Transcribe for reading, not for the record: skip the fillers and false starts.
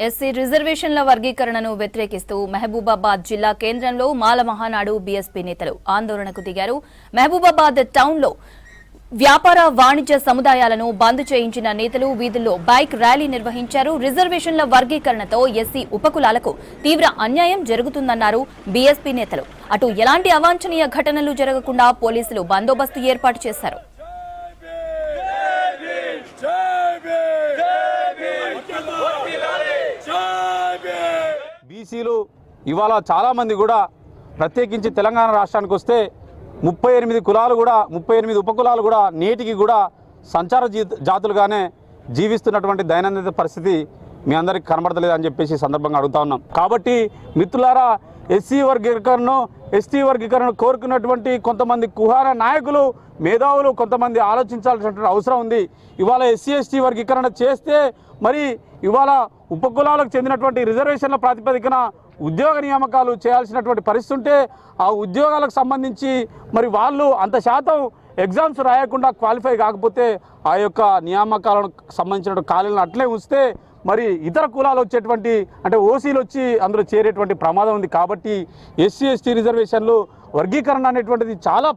SC రిజర్వేషన్ల వర్గీకరణను వ్యతిరేకిస్తూ మహబూబాబాద్ జిల్లా కేంద్రంలో మాల మహానాడు బీఎస్పీ నేతలు ఆందోళనకు దిగారు. మహబూబాబాద్ టౌన్లో వ్యాపార వాణిజ్య సముదాయాలను బంద్ చేయించిన నేతలు వీధుల్లో బైక్ ర్యాలీ నిర్వహించారు. రిజర్వేషన్ల వర్గీకరణతో ఎస్సీ ఉపకులాలకు తీవ్ర అన్యాయం జరుగుతుందన్నారు బీఎస్పీ నేతలు. అటు ఎలాంటి అవాంఛనీయ ఘటనలు జరగకుండా పోలీసులు బందోబస్తు ఏర్పాటు చేశారు. బీసీలు ఇవాళ చాలామంది కూడా ప్రత్యేకించి తెలంగాణ రాష్ట్రానికి వస్తే 38 కులాలు కూడా 38 ఉపకులాలు కూడా నేటికి కూడా సంచార జాతులుగానే జీవిస్తున్నటువంటి దైనందిన పరిస్థితి మీ అందరికీ కనబడతలేదని చెప్పేసి సందర్భంగా అడుగుతా ఉన్నాం. కాబట్టి మిత్రులారా, ఎస్సీ వర్గీకరణను ఎస్టీ వర్గీకరణ కోరుకున్నటువంటి కొంతమంది కుహార నాయకులు మేధావులు కొంతమంది ఆలోచించాల్సినటువంటి అవసరం ఉంది. ఇవాళ ఎస్సీ ఎస్టీ వర్గీకరణ చేస్తే మరి ఇవాళ ఉపకులాలకు చెందినటువంటి రిజర్వేషన్ల ప్రాతిపదికన ఉద్యోగ నియామకాలు చేయాల్సినటువంటి పరిస్థితి ఉంటే ఆ ఉద్యోగాలకు సంబంధించి మరి వాళ్ళు అంత శాతం ఎగ్జామ్స్ రాయకుండా క్వాలిఫై కాకపోతే ఆ యొక్క నియామకాలకు సంబంధించిన ఖాళీలను అట్లే ఉంచితే మరి ఇతర కులాలు వచ్చేటువంటి అంటే ఓసీలు వచ్చి అందులో చేరేటువంటి ప్రమాదం ఉంది. కాబట్టి ఎస్సీ ఎస్టీ రిజర్వేషన్లు వర్గీకరణ అనేటువంటిది చాలా